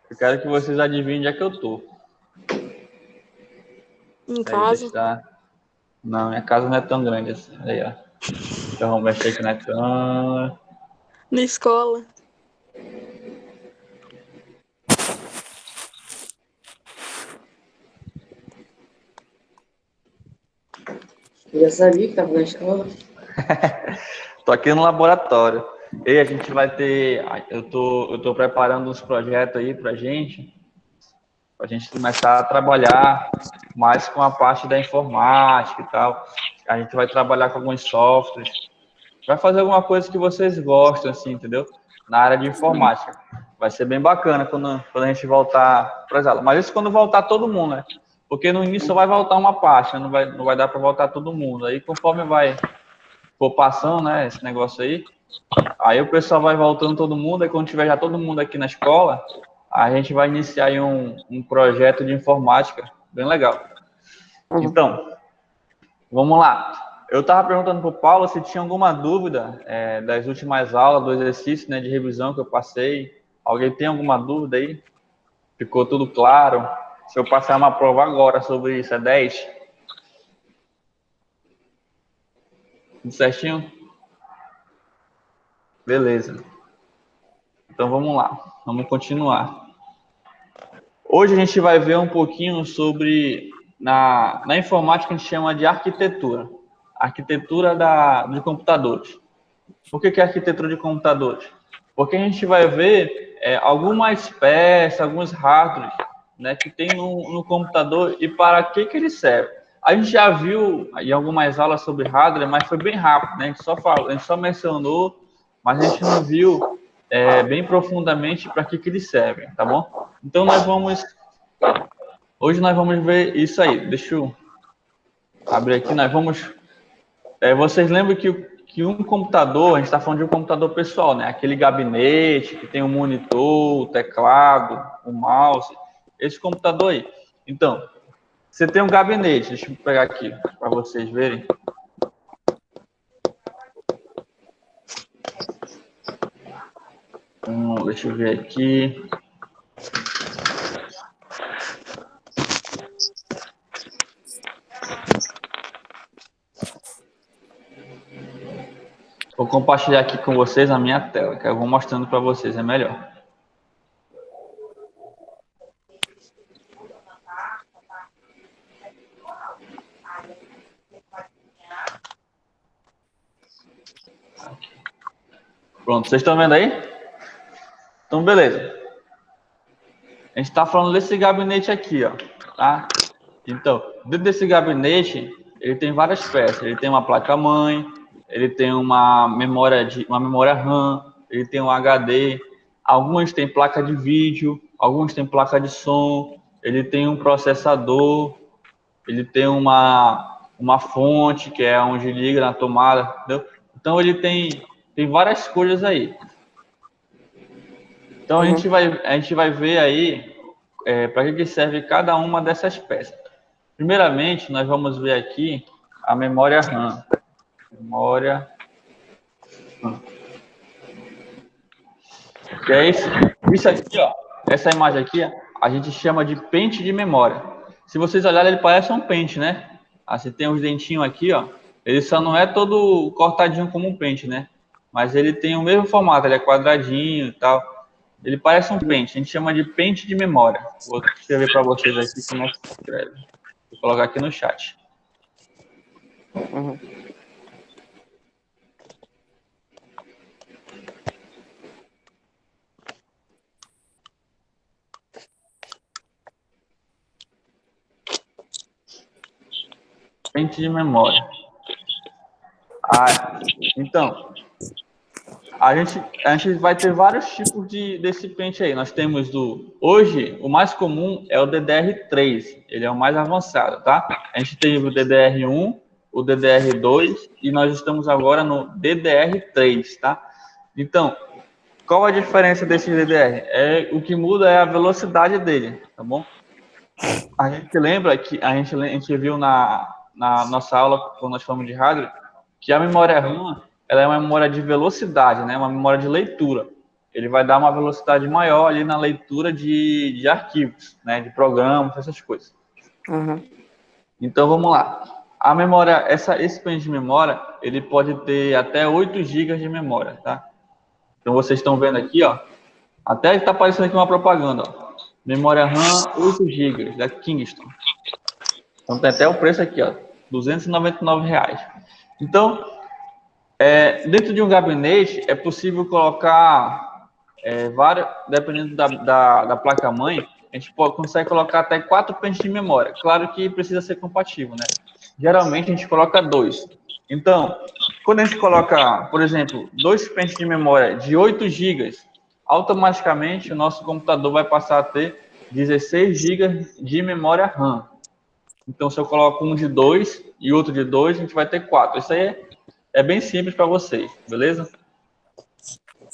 Eu quero que vocês adivinhem onde é que eu tô. Em Aí, casa? Não, minha casa não é tão grande assim. Aí, ó. Então vamos mexer aqui na câmera. Na escola? Eu já sabia que estava na escola. Tô aqui no laboratório. E a gente vai ter. Eu tô preparando uns projetos aí pra gente começar a trabalhar mais com a parte da informática e tal. A gente vai trabalhar com alguns softwares. Vai fazer alguma coisa que vocês gostam, assim, entendeu? Na área de informática. Vai ser bem bacana quando a gente voltar para as aulas. Mas isso quando voltar todo mundo, né? Porque no início só vai voltar uma parte, né? Não vai dar para voltar todo mundo. Aí conforme for passando, né, esse negócio aí o pessoal vai voltando todo mundo, aí quando tiver já todo mundo aqui na escola, a gente vai iniciar aí um projeto de informática bem legal. Então, vamos lá. Eu estava perguntando para o Paulo se tinha alguma dúvida das últimas aulas, do exercício, né, de revisão que eu passei. Alguém tem alguma dúvida aí? Ficou tudo claro? Se eu passar uma prova agora sobre isso, é 10? Tudo certinho? Beleza. Então vamos lá, vamos continuar. Hoje a gente vai ver um pouquinho sobre, na informática a gente chama de arquitetura. Arquitetura de computadores. Por que é arquitetura de computadores? Porque a gente vai ver algumas peças, alguns hardwares, né, que tem no computador e para que ele serve. A gente já viu em algumas aulas sobre hardware, mas foi bem rápido, né? A gente só mencionou, mas a gente não viu bem profundamente para que eles servem, tá bom? Então hoje nós vamos ver isso aí. Deixa eu abrir aqui, vocês lembram que um computador, a gente está falando de um computador pessoal, né? Aquele gabinete que tem um monitor, o teclado, o mouse, esse computador aí. Então, você tem um gabinete, deixa eu pegar aqui para vocês verem. Deixa eu ver aqui. Vou compartilhar aqui com vocês a minha tela, que eu vou mostrando para vocês, é melhor. Pronto, vocês estão vendo aí? Então, beleza. A gente está falando desse gabinete aqui, ó, tá? Então, dentro desse gabinete, ele tem várias peças. Ele tem uma placa-mãe, ele tem uma memória RAM, ele tem um HD. Alguns têm placa de vídeo, alguns têm placa de som. Ele tem um processador, ele tem uma fonte que é onde liga na tomada, entendeu? Então ele tem várias coisas aí. Então a gente vai ver aí para que serve cada uma dessas peças. Primeiramente, nós vamos ver aqui a memória RAM. Memória RAM. Que é isso aqui, ó. Essa imagem aqui, a gente chama de pente de memória. Se vocês olharem, ele parece um pente, né? Assim, tem os dentinhos aqui, ó. Ele só não é todo cortadinho como um pente, né? Mas ele tem o mesmo formato, ele é quadradinho e tal. Ele parece um pente, a gente chama de pente de memória. Vou escrever para vocês aqui como é que se escreve. Vou colocar aqui no chat. Pente de memória. Então, a gente vai ter vários tipos desse pente aí. Nós temos hoje, o mais comum é o DDR3, ele é o mais avançado, tá? A gente tem o DDR1, o DDR2 e nós estamos agora no DDR3, tá? Então, qual a diferença desse DDR? O que muda é a velocidade dele, tá bom? A gente lembra que a gente viu na nossa aula, quando nós falamos de hardware, que a memória RAM ela é uma memória de velocidade, né? Uma memória de leitura. ele vai dar uma velocidade maior ali na leitura de arquivos, né, de programas, essas coisas. Uhum. Então, vamos lá. A memória, esse pente de memória, ele pode ter até 8 GB de memória, tá? Então, vocês estão vendo aqui, ó, até está aparecendo aqui uma propaganda, ó. Memória RAM 8 GB da Kingston. Então, tem até o preço aqui, ó, R$299. Então, dentro de um gabinete, é possível colocar vários, dependendo da placa-mãe, a gente consegue colocar até 4 pentes de memória. Claro que precisa ser compatível, né? Geralmente, a gente coloca 2. Então, quando a gente coloca, por exemplo, 2 pentes de memória de 8 GB, automaticamente o nosso computador vai passar a ter 16 GB de memória RAM. Então, se eu coloco um de 2 e outro de 2, a gente vai ter 4. Isso aí é bem simples para vocês, beleza?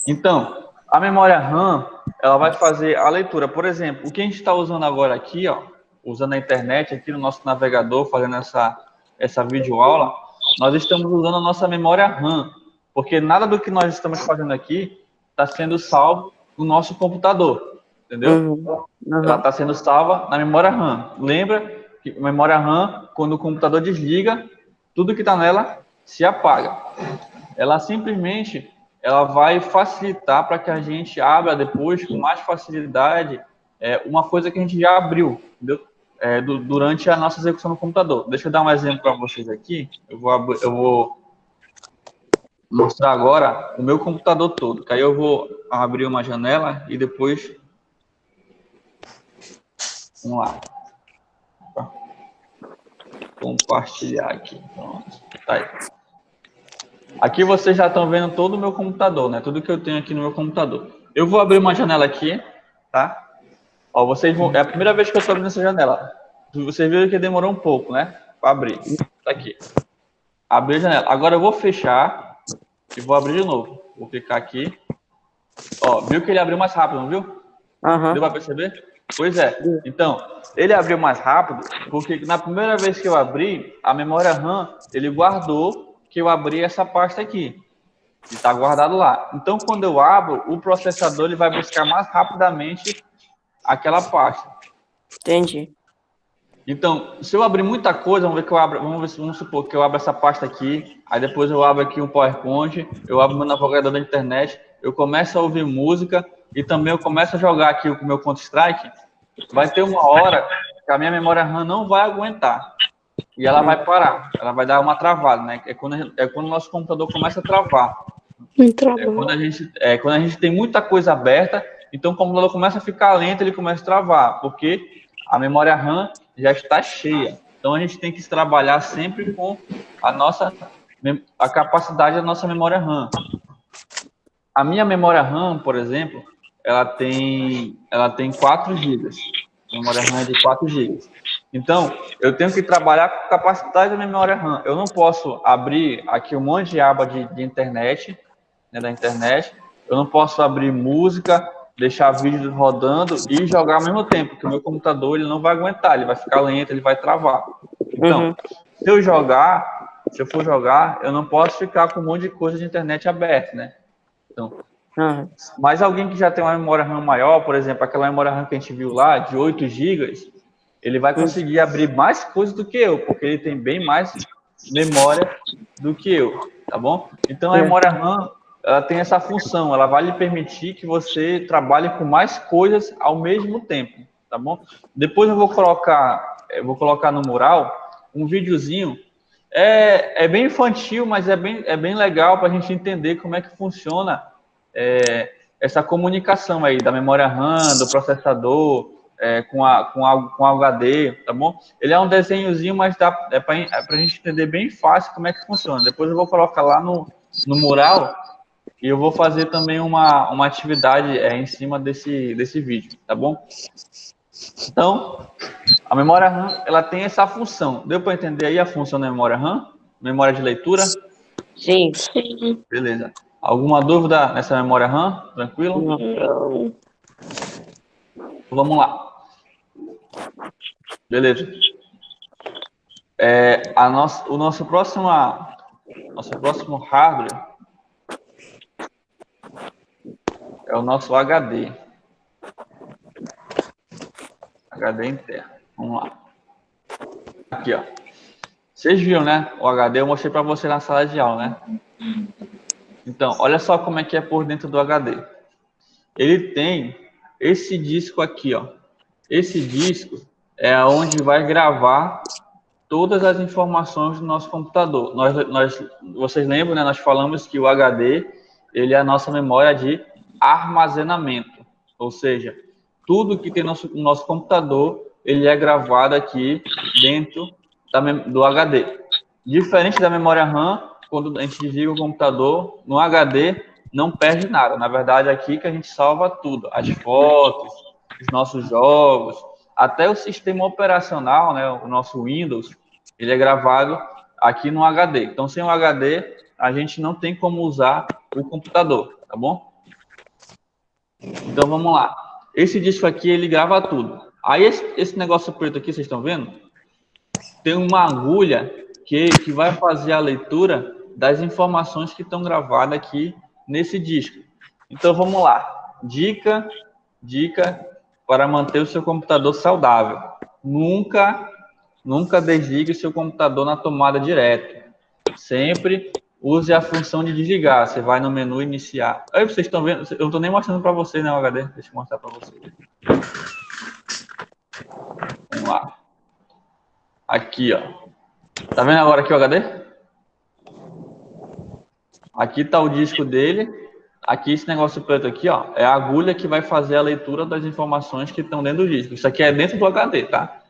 Então, a memória RAM, ela vai fazer a leitura. Por exemplo, o que a gente está usando agora aqui, ó, usando a internet aqui no nosso navegador, fazendo essa videoaula, nós estamos usando a nossa memória RAM, porque nada do que nós estamos fazendo aqui está sendo salvo no nosso computador, entendeu? Ela está sendo salva na memória RAM. Lembra que a memória RAM, quando o computador desliga, tudo que está nela se apaga. Ela simplesmente vai facilitar para que a gente abra depois com mais facilidade uma coisa que a gente já abriu, entendeu? Durante a nossa execução no computador. Deixa eu dar um exemplo para vocês aqui. Eu vou mostrar agora o meu computador todo, que aí eu vou abrir uma janela e depois... Vamos lá. Compartilhar aqui. Pronto. Tá aí. Aqui vocês já estão vendo todo o meu computador, né? Tudo que eu tenho aqui no meu computador. Eu vou abrir uma janela aqui, tá? Ó, vocês vão... É a primeira vez que eu estou abrindo essa janela. Vocês viram que demorou um pouco, né? Para abrir. Tá aqui. Abrir a janela. Agora eu vou fechar e vou abrir de novo. Vou clicar aqui. Ó, viu que ele abriu mais rápido, não viu? Deu para perceber? Pois é. Então, ele abriu mais rápido porque na primeira vez que eu abri, a memória RAM, ele guardou que eu abri essa pasta aqui. E está guardado lá. Então, quando eu abro, o processador ele vai buscar mais rapidamente aquela pasta. Entendi. Então, se eu abrir muita coisa, vamos ver que eu abro, vamos supor que eu abro essa pasta aqui, aí depois eu abro aqui um PowerPoint, eu abro meu navegador da internet, eu começo a ouvir música e também eu começo a jogar aqui o meu Counter-Strike, vai ter uma hora que a minha memória RAM não vai aguentar. E ela vai parar, ela vai dar uma travada, né? É quando o nosso computador começa a travar. Quando a gente tem muita coisa aberta, então o computador começa a ficar lento, ele começa a travar, porque a memória RAM já está cheia. Então a gente tem que trabalhar sempre com a capacidade da nossa memória RAM. A minha memória RAM, por exemplo, ela tem 4 GB. A memória RAM é de 4 GB. Então, eu tenho que trabalhar com a capacidade da memória RAM. Eu não posso abrir aqui um monte de aba de internet, né, da internet. Eu não posso abrir música, deixar vídeo rodando e jogar ao mesmo tempo, porque o meu computador ele não vai aguentar, ele vai ficar lento, ele vai travar. Então, se eu for jogar, eu não posso ficar com um monte de coisa de internet aberta, né? Então, mas alguém que já tem uma memória RAM maior, por exemplo, aquela memória RAM que a gente viu lá, de 8 GB, ele vai conseguir abrir mais coisas do que eu, porque ele tem bem mais memória do que eu, tá bom? Então, a memória RAM, ela tem essa função, ela vai lhe permitir que você trabalhe com mais coisas ao mesmo tempo, tá bom? Depois eu vou colocar no mural um videozinho, é bem infantil, mas é bem legal para a gente entender como é que funciona essa comunicação aí da memória RAM, do processador, com a HD, tá bom? Ele é um desenhozinho, mas é para a gente entender bem fácil como é que funciona. Depois eu vou colocar lá no mural e eu vou fazer também uma atividade em cima desse vídeo, tá bom? Então, a memória RAM, ela tem essa função. Deu para entender aí a função da memória RAM? Memória de leitura? Sim. Beleza. Alguma dúvida nessa memória RAM? Tranquilo? Não. Vamos lá. Beleza. O nosso próximo hardware é o nosso HD. HD interno. Vamos lá. Aqui, ó. Vocês viram, né? O HD eu mostrei para você na sala de aula, né? Então, olha só como é que é por dentro do HD. Ele tem esse disco aqui, ó. Esse disco é onde vai gravar todas as informações do nosso computador. Vocês lembram, né? Nós falamos que o HD ele é a nossa memória de armazenamento, ou seja, tudo que tem no nosso computador ele é gravado aqui dentro do HD. Diferente da memória RAM, quando a gente desliga o computador, no HD não perde nada. Na verdade, é aqui que a gente salva tudo, as fotos, os nossos jogos, até o sistema operacional, né? O nosso Windows, ele é gravado aqui no HD. Então, sem o HD, a gente não tem como usar o computador, tá bom? Então, vamos lá. Esse disco aqui, ele grava tudo. Aí, esse negócio preto aqui, vocês estão vendo? Tem uma agulha que vai fazer a leitura das informações que estão gravadas aqui nesse disco. Então, vamos lá. Dica para manter o seu computador saudável. Nunca desligue o seu computador na tomada direto. Sempre use a função de desligar. Você vai no menu iniciar. Aí vocês estão vendo? Eu não estou nem mostrando para vocês, né, o HD? Deixa eu mostrar para vocês. Vamos lá. Aqui, ó. Tá vendo agora aqui o HD? Aqui está o disco dele. Aqui esse negócio preto aqui, ó, é a agulha que vai fazer a leitura das informações que estão dentro do disco. Isso aqui é dentro do HD, tá?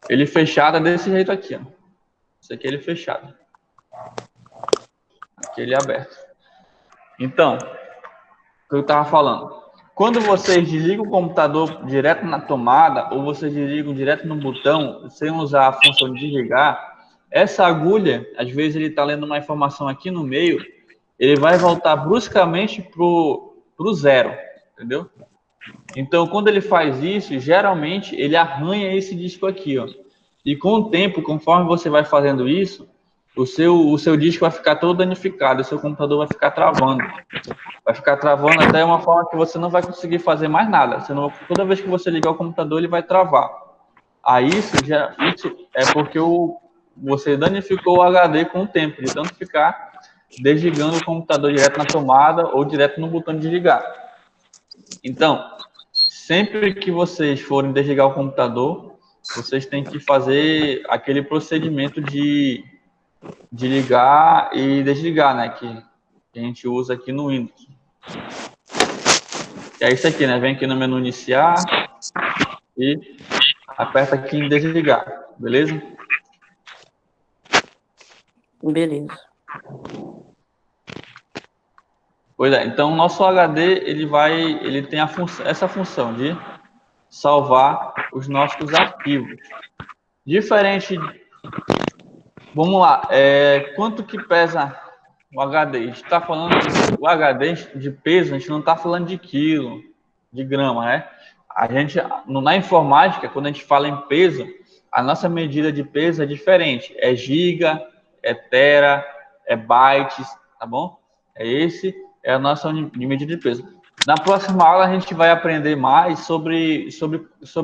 Ele fechado é desse jeito aqui, ó. Isso aqui é ele fechado. Aqui ele é aberto. Então, o que eu estava falando. Quando vocês desligam o computador direto na tomada, ou vocês desligam direto no botão, sem usar a função de desligar, essa agulha, às vezes ele está lendo uma informação aqui no meio, ele vai voltar bruscamente pro zero, entendeu? Então, quando ele faz isso, geralmente ele arranha esse disco aqui, ó. E com o tempo, conforme você vai fazendo isso, o seu disco vai ficar todo danificado, o seu computador vai ficar travando. Vai ficar travando até uma forma que você não vai conseguir fazer mais nada. Toda vez que você ligar o computador, ele vai travar. Aí isso é porque você danificou o HD com o tempo, de tanto ficar desligando o computador direto na tomada ou direto no botão de desligar. Então, sempre que vocês forem desligar o computador, vocês têm que fazer aquele procedimento de ligar e desligar, né? Que a gente usa aqui no Windows. É isso aqui, né? Vem aqui no menu iniciar e aperta aqui em desligar, beleza? Beleza. Pois é, então o nosso HD ele tem essa função de salvar os nossos arquivos. Diferente, vamos lá, quanto que pesa o HD? A gente está falando o HD de peso, a gente não está falando de quilo, de grama, né? A gente, na informática, quando a gente fala em peso, a nossa medida de peso é diferente. É giga, é tera, é bytes, tá bom? É a nossa medida de peso. Na próxima aula a gente vai aprender mais sobre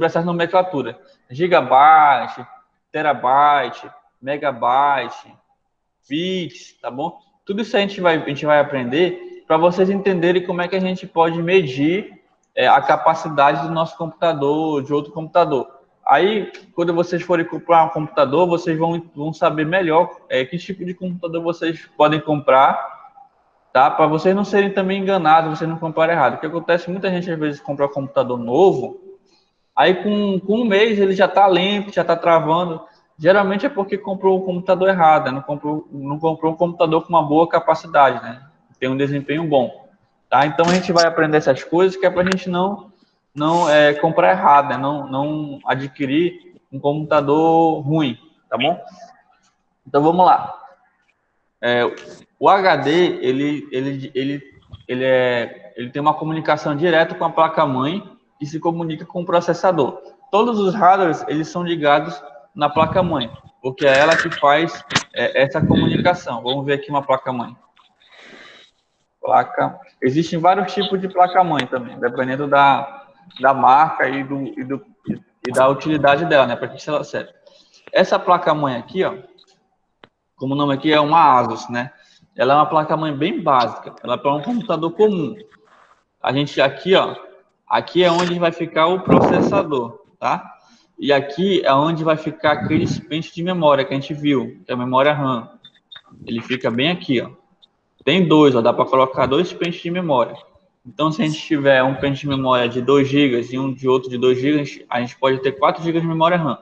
essas nomenclaturas. Gigabyte, terabyte, megabyte, bits, tá bom? Tudo isso a gente vai aprender para vocês entenderem como é que a gente pode medir a capacidade do nosso computador, de outro computador. Aí, quando vocês forem comprar um computador, vocês vão saber melhor que tipo de computador vocês podem comprar, tá? Para vocês não serem também enganados, vocês não comprarem errado. O que acontece, muita gente às vezes compra um computador novo, aí com um mês ele já está lento, já está travando. Geralmente é porque comprou o computador errado, né? Não comprou um computador com uma boa capacidade, né? Tem um desempenho bom. Tá? Então a gente vai aprender essas coisas que é para a gente não comprar errado, né? Não adquirir um computador ruim, tá bom? Então vamos lá. O HD ele tem uma comunicação direta com a placa-mãe que se comunica com o processador. Todos os hardwares eles são ligados na placa-mãe, porque é ela que faz essa comunicação. Vamos ver aqui uma placa-mãe. Placa. Existem vários tipos de placa-mãe também, dependendo da marca e da utilidade dela, né? Para que ela serve. Essa placa-mãe aqui, ó, como o nome aqui é uma ASUS, né? Ela é uma placa-mãe bem básica. Ela é para um computador comum. A gente aqui, ó, aqui é onde vai ficar o processador, tá? E aqui é onde vai ficar aqueles pentes de memória que a gente viu, que é a memória RAM. Ele fica bem aqui, ó. Tem dois, ó, dá para colocar dois pentes de memória. Então, se a gente tiver um pente de memória de 2 GB e um de outro de 2 GB, a gente pode ter 4 GB de memória RAM.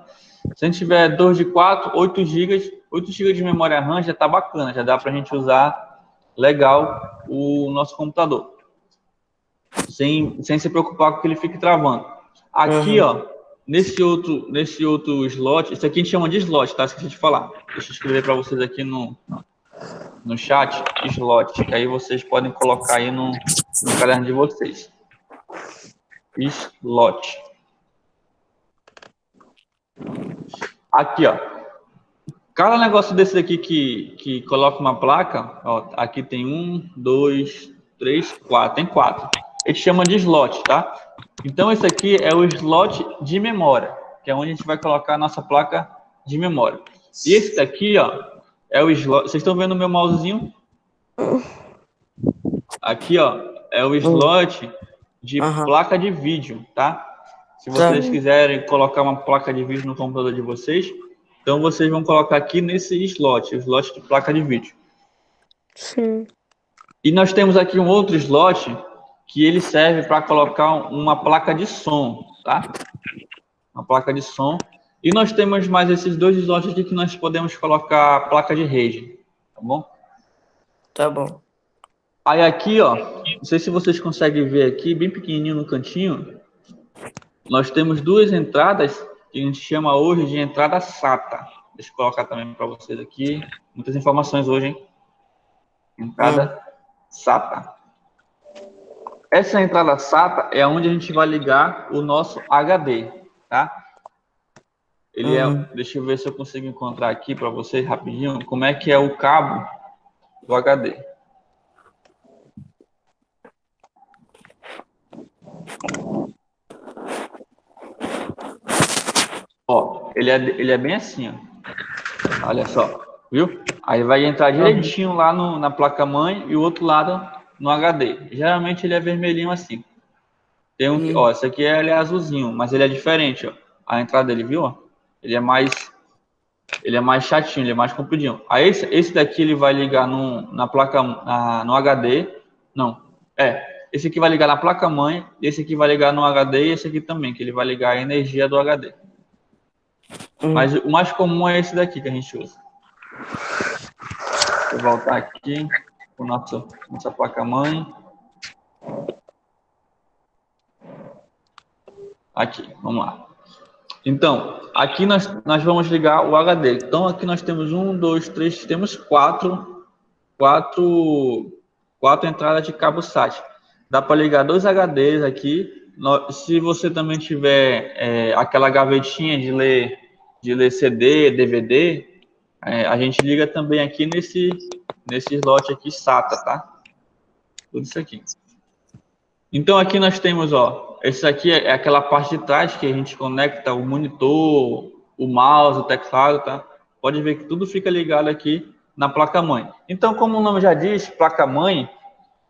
Se a gente tiver 2 de 4, 8 GB, 8 GB de memória RAM já está bacana, já dá para a gente usar legal o nosso computador. Sem se preocupar com que ele fique travando. Aqui, ó, nesse outro slot, isso aqui a gente chama de slot, tá? Esqueci de falar. Deixa eu escrever para vocês aqui no chat, slot, que aí vocês podem colocar aí no caderno de vocês. Slot. Aqui, ó. Cada negócio desse daqui que coloca uma placa, ó, aqui tem 1, 2, 3, 4, tem 4. A gente chama de slot, tá? Então, esse aqui é o slot de memória, que é onde a gente vai colocar a nossa placa de memória. E esse daqui, ó, é o slot. Vocês estão vendo o meu mousezinho? Aqui, ó, é o slot de placa de vídeo, tá? Se vocês quiserem colocar uma placa de vídeo no computador de vocês, então vocês vão colocar aqui nesse slot, o slot de placa de vídeo. Sim. E nós temos aqui um outro slot que ele serve para colocar uma placa de som, tá? Uma placa de som. E nós temos mais esses dois slots aqui que nós podemos colocar a placa de rede, tá bom? Tá bom. Aí aqui, ó, não sei se vocês conseguem ver aqui, bem pequenininho no cantinho, nós temos duas entradas que a gente chama hoje de entrada SATA. Deixa eu colocar também para vocês aqui. Muitas informações hoje, hein? Entrada SATA. Essa entrada SATA é onde a gente vai ligar o nosso HD, tá? Ele é, deixa eu ver se eu consigo encontrar aqui para vocês rapidinho, como é que é o cabo do HD. Ó, ele é bem assim, ó. Olha só, viu? Aí vai entrar direitinho lá na placa-mãe e o outro lado no HD. Geralmente ele é vermelhinho assim. Tem um, ó, esse aqui ele é azulzinho, mas ele é diferente, ó. A entrada dele, viu? Ó? Ele é mais chatinho, ele é mais compridinho. Aí esse daqui ele vai ligar na placa, no HD. Não, esse aqui vai ligar na placa-mãe, esse aqui vai ligar no HD e esse aqui também, que ele vai ligar a energia do HD. Mas o mais comum é esse daqui que a gente usa. Vou voltar aqui com nossa placa-mãe. Aqui, vamos lá. Então, aqui nós vamos ligar o HD. Então, aqui nós temos 1, 2, 3, temos quatro entradas de cabo SAT. Dá para ligar 2 HDs aqui. Se você também tiver aquela gavetinha de ler CD, DVD, a gente liga também aqui nesse slot aqui SATA, tá? Tudo isso aqui. Então, aqui nós temos, ó, esse aqui é aquela parte de trás que a gente conecta o monitor, o mouse, o teclado, tá? Pode ver que tudo fica ligado aqui na placa-mãe. Então, como o nome já diz, placa-mãe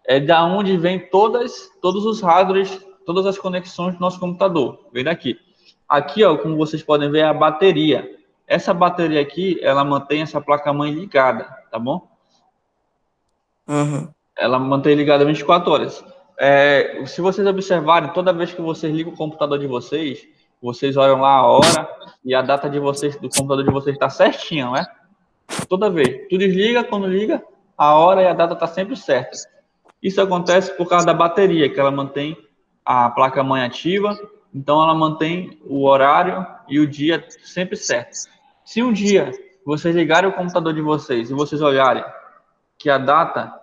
é da onde vem todos os hardwares, todas as conexões do nosso computador. Vem daqui. Aqui, ó, como vocês podem ver, é a bateria. Essa bateria aqui, ela mantém essa placa-mãe ligada, tá bom? Ela mantém ligada 24 horas. Se vocês observarem, toda vez que vocês ligam o computador de vocês, vocês olham lá a hora e a data de vocês, do computador de vocês está certinha, não é? Toda vez. Tu desliga, quando liga, a hora e a data está sempre certa. Isso acontece por causa da bateria, que ela mantém a placa-mãe ativa, então ela mantém o horário e o dia sempre certo. Se um dia vocês ligarem o computador de vocês e vocês olharem que a data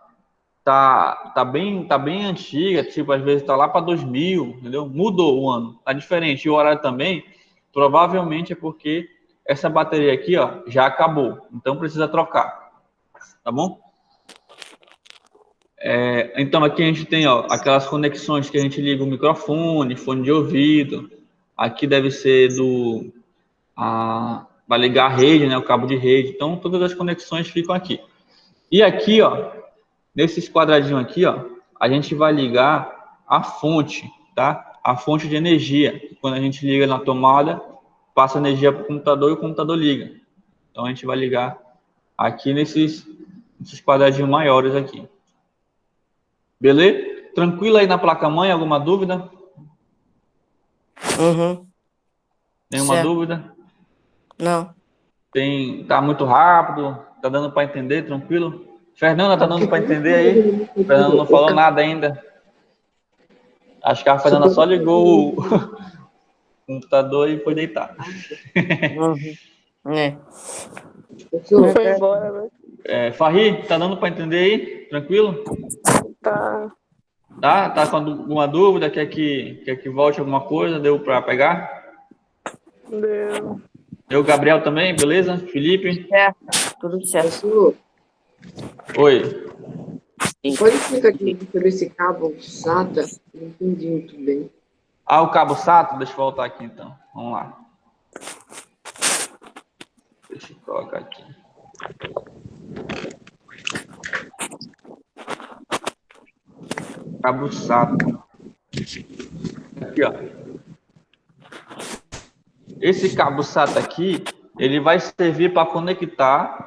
tá bem antiga, tipo, às vezes tá lá para 2000, entendeu? Mudou o ano, tá diferente. E o horário também, provavelmente é porque essa bateria aqui, ó, já acabou. Então precisa trocar, tá bom? Então, aqui a gente tem aquelas conexões que a gente liga o microfone, fone de ouvido. Aqui deve ser vai ligar a rede, né, o cabo de rede. Então, todas as conexões ficam aqui. E aqui, nesses quadradinhos aqui, a gente vai ligar a fonte, tá? A fonte de energia. Quando a gente liga na tomada, passa energia para o computador e o computador liga. Então, a gente vai ligar aqui nesses quadradinhos maiores aqui. Beleza? Tranquilo aí na placa-mãe? Alguma dúvida? Uhum. Nenhuma Certo. dúvida? Não. Tá muito rápido? Tá dando para entender? Tranquilo? Fernanda, tá dando para entender aí? Fernanda não falou nada ainda. Acho que a Fernanda só ligou o computador e foi deitar. Uhum. Foi embora, né? Farri, tá dando para entender aí? Tranquilo? Tá. Tá com alguma dúvida? Quer que volte alguma coisa? Deu para pegar? Deu. Eu, Gabriel também, beleza? Felipe? Certo. Tudo certo. Senhor, Oi. pode explicar aqui sobre esse cabo SATA? Não entendi muito bem. O cabo SATA? Deixa eu voltar aqui então. Vamos lá. Deixa eu colocar aqui. Cabo SATA. Aqui, Esse cabo SATA aqui, ele vai servir para conectar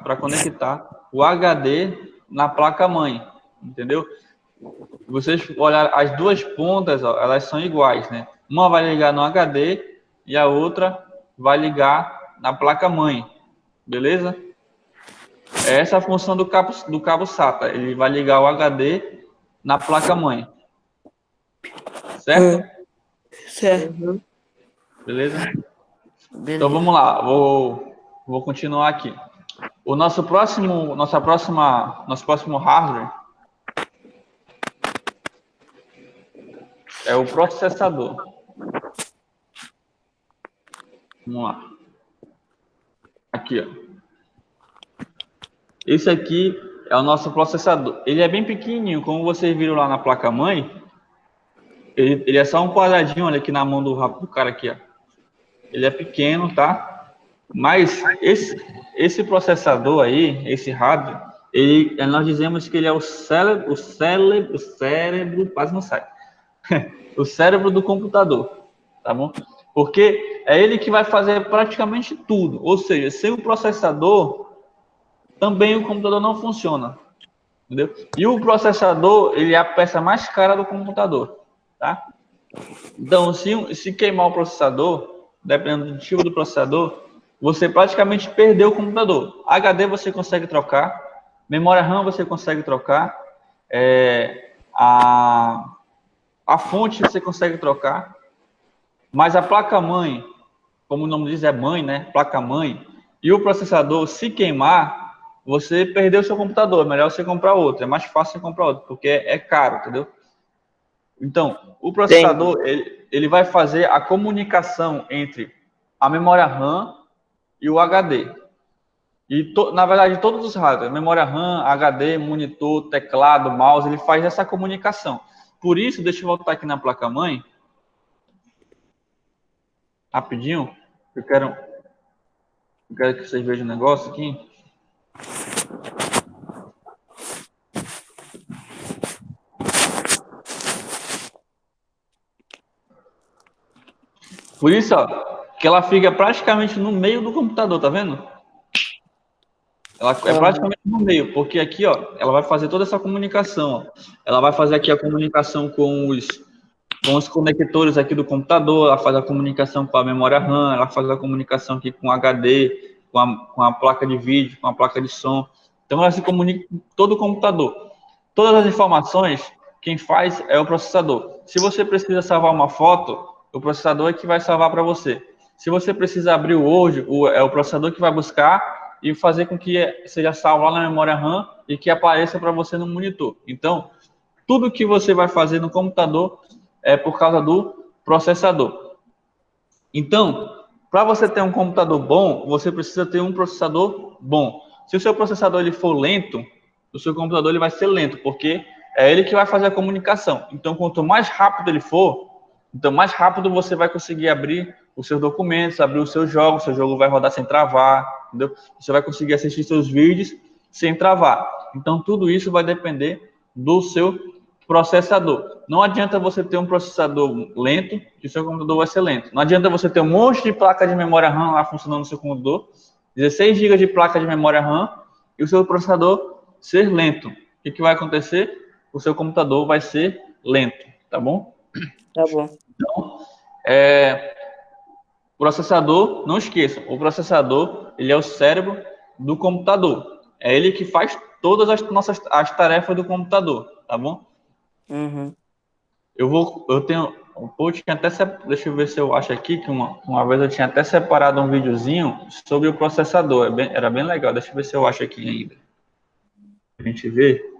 o HD na placa-mãe, entendeu? Vocês olharem, as duas pontas, elas são iguais, né? Uma vai ligar no HD e a outra vai ligar na placa-mãe, beleza? Essa é a função do cabo SATA, ele vai ligar o HD na placa-mãe, certo? Certo. Beleza? Beleza. Então vamos lá, vou continuar aqui. Nosso próximo hardware é o processador. Vamos lá. Aqui, Esse aqui é o nosso processador. Ele é bem pequenininho, como vocês viram lá na placa-mãe. Ele é só um quadradinho, olha aqui na mão do cara aqui, Ele é pequeno, tá? Mas esse processador aí, esse hardware, nós dizemos que ele é o cérebro, quase não sai. O cérebro do computador, tá bom? Porque é ele que vai fazer praticamente tudo. Ou seja, sem o processador, também o computador não funciona, entendeu? E o processador, ele é a peça mais cara do computador, tá? Então, se queimar o processador, dependendo do tipo do processador, você praticamente perdeu o computador. HD você consegue trocar, memória RAM você consegue trocar, a fonte você consegue trocar, mas a placa-mãe, como o nome diz, é mãe, né? Placa-mãe, e o processador, se queimar, você perdeu o seu computador. É melhor você comprar outro. É mais fácil você comprar outro, porque é caro, entendeu? Então, o processador, ele vai fazer a comunicação entre a memória RAM e o HD. E, na verdade, todos os hardware, memória RAM, HD, monitor, teclado, mouse, ele faz essa comunicação. Por isso, deixa eu voltar aqui na placa-mãe. Rapidinho. Eu quero que vocês vejam o negócio aqui. Por isso, que ela fica praticamente no meio do computador, tá vendo? Ela é praticamente no meio, porque aqui, ela vai fazer toda essa comunicação. Ela vai fazer aqui a comunicação com os conectores aqui do computador, ela faz a comunicação com a memória RAM, ela faz a comunicação aqui com o HD, com a placa de vídeo, com a placa de som. Então, ela se comunica com todo o computador. Todas as informações, quem faz é o processador. Se você precisa salvar uma foto, o processador é que vai salvar para você. Se você precisa abrir o Word, é o processador que vai buscar e fazer com que seja salvo lá na memória RAM e que apareça para você no monitor. Então, tudo que você vai fazer no computador é por causa do processador. Então, para você ter um computador bom, você precisa ter um processador bom. Se o seu processador ele for lento, o seu computador ele vai ser lento, porque é ele que vai fazer a comunicação. Então, quanto mais rápido ele for, então mais rápido você vai conseguir abrir os seus documentos, abrir os seus jogos, seu jogo vai rodar sem travar, entendeu? Você vai conseguir assistir seus vídeos sem travar. Então, tudo isso vai depender do seu processador. Não adianta você ter um processador lento, que o seu computador vai ser lento. Não adianta você ter um monte de placa de memória RAM lá funcionando no seu computador, 16 GB de placa de memória RAM, e o seu processador ser lento. O que vai acontecer? O seu computador vai ser lento, tá bom? Tá bom. Então, processador, não esqueçam, o processador, ele é o cérebro do computador. É ele que faz todas as tarefas do computador, tá bom? Uhum. Eu tenho, deixa eu ver se eu acho aqui, que uma vez eu tinha até separado um videozinho sobre o processador, era bem legal, deixa eu ver se eu acho aqui ainda. A gente vê.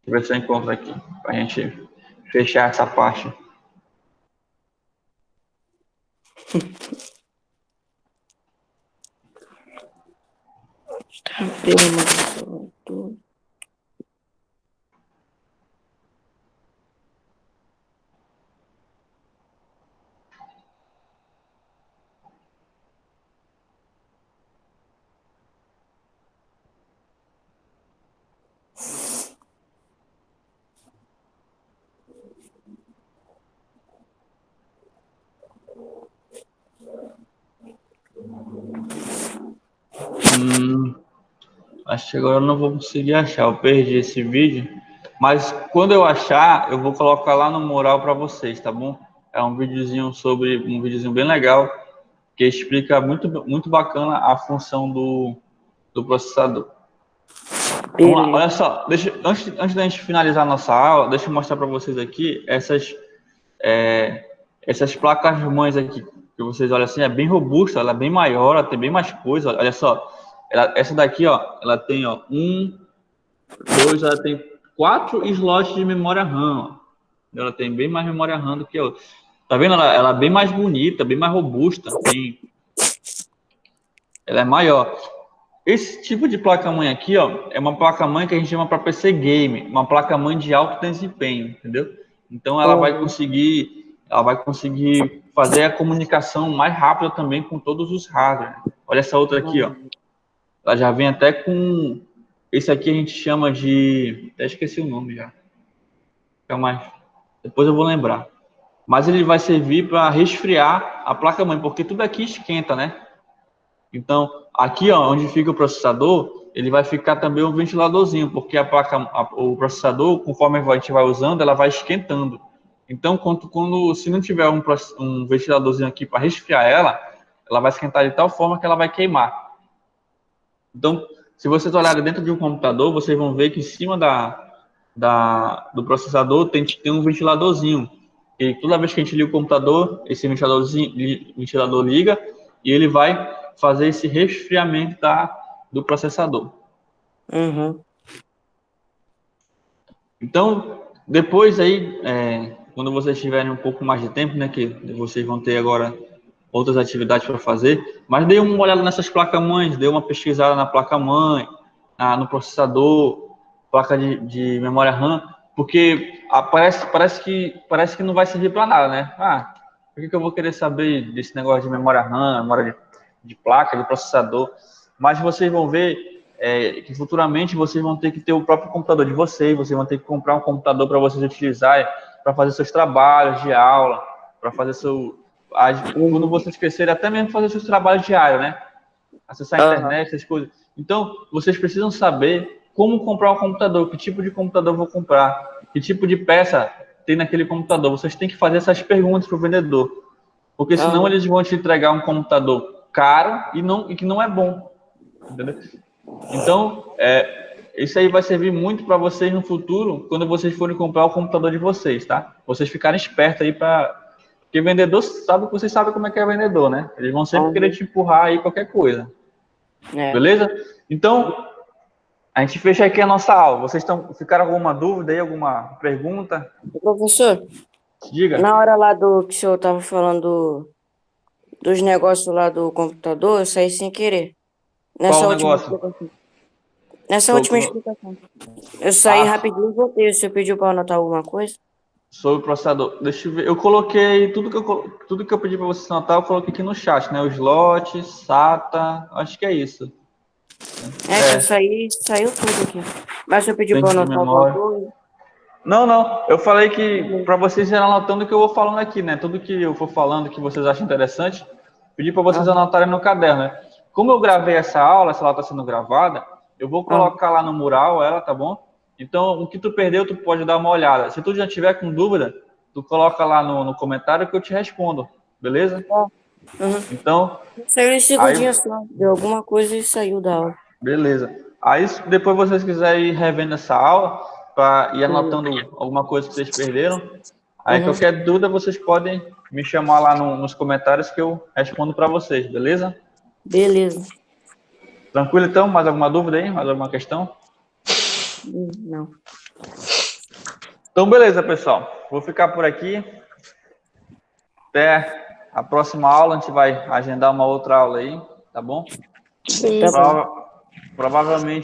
Deixa eu ver se eu encontro aqui, para a gente fechar essa parte. Tá bem, Acho que agora eu não vou conseguir achar, eu perdi esse vídeo. Mas quando eu achar, eu vou colocar lá no mural para vocês, tá bom? É um videozinho bem legal, que explica muito bacana a função do processador. Vamos lá, olha só, antes da gente finalizar a nossa aula, deixa eu mostrar para vocês aqui essas placas-mães aqui, que vocês olham assim, é bem robusta, ela é bem maior, ela tem bem mais coisa, olha só. Essa daqui, ó, ela tem, ó, ela tem 4 slots de memória RAM, ó. Ela tem bem mais memória RAM do que a outra. Tá vendo? Ela é bem mais bonita, bem mais robusta, ela é maior. Esse tipo de placa-mãe aqui, ó, é uma placa-mãe que a gente chama para PC Game, uma placa-mãe de alto desempenho, entendeu? Então ela vai conseguir fazer a comunicação mais rápida também com todos os hardware. Olha essa outra aqui, ó. Ela já vem até com... Esse aqui a gente chama de... Até esqueci o nome já. Depois eu vou lembrar. Mas ele vai servir para resfriar a placa-mãe, porque tudo aqui esquenta, né? Então, aqui, ó, onde fica o processador, ele vai ficar também um ventiladorzinho, porque o processador, conforme a gente vai usando, ela vai esquentando. Então, se não tiver um ventiladorzinho aqui para resfriar ela vai esquentar de tal forma que ela vai queimar. Então, se vocês olharem dentro de um computador, vocês vão ver que em cima do processador tem um ventiladorzinho. E toda vez que a gente liga o computador, esse ventilador liga e ele vai fazer esse resfriamento do processador. Uhum. Então, depois aí, quando vocês tiverem um pouco mais de tempo, né, que vocês vão ter agora outras atividades para fazer, mas dê uma olhada nessas placas-mães, dê uma pesquisada na placa-mãe, no processador, placa de memória RAM, porque parece que não vai servir para nada, né? Por que eu vou querer saber desse negócio de memória RAM, memória de placa, de processador? Mas vocês vão ver que futuramente vocês vão ter que ter o próprio computador de vocês vão ter que comprar um computador para vocês utilizarem para fazer seus trabalhos de aula, para fazer quando vocês crescerem, até mesmo fazer seus trabalhos diários, né? Acessar a internet, essas coisas. Então, vocês precisam saber como comprar um computador, que tipo de computador eu vou comprar, que tipo de peça tem naquele computador. Vocês têm que fazer essas perguntas para o vendedor, porque senão eles vão te entregar um computador caro e que não é bom, entendeu? Então, isso aí vai servir muito para vocês no futuro, quando vocês forem comprar o computador de vocês, tá? Vocês ficarem espertos aí porque vendedor sabe que vocês sabem como é que é vendedor, né? Eles vão sempre querer te empurrar aí qualquer coisa. Beleza? Então, A gente fecha aqui a nossa aula. Vocês ficaram com alguma dúvida aí, alguma pergunta? Professor, Diga. na hora lá do que o senhor tava falando dos negócios lá do computador, eu saí sem querer. Qual o negócio? Nessa última explicação. Eu saí rapidinho e voltei. O senhor pediu para anotar alguma coisa? Sobre o processador. Deixa eu ver. Eu coloquei tudo que eu pedi para você anotar, eu coloquei aqui no chat, né? O slot, SATA, acho que é isso. Que eu saiu tudo aqui. Mas o senhor pediu para anotar alguma coisa? Não. Eu falei que para vocês irem anotando o que eu vou falando aqui, né? Tudo que eu for falando que vocês acham interessante, pedi para vocês anotarem no caderno, né? Como eu gravei essa aula está sendo gravada, eu vou colocar lá no mural ela, tá bom? Então, o que tu perdeu, tu pode dar uma olhada. Se tu já tiver com dúvida, tu coloca lá no comentário que eu te respondo, beleza? Então... Saiu em segundinha só. Deu alguma coisa e saiu da aula. Beleza. Aí, se depois vocês quiserem ir revendo essa aula, para ir anotando alguma coisa que vocês perderam, aí qualquer dúvida vocês podem me chamar lá nos comentários que eu respondo para vocês, beleza? Beleza. Tranquilo, então? Mais alguma dúvida aí? Mais alguma questão? Não. Então, beleza, pessoal. Vou ficar por aqui. Até a próxima aula. A gente vai agendar uma outra aula aí, tá bom? Sim. Tá bom. Provavelmente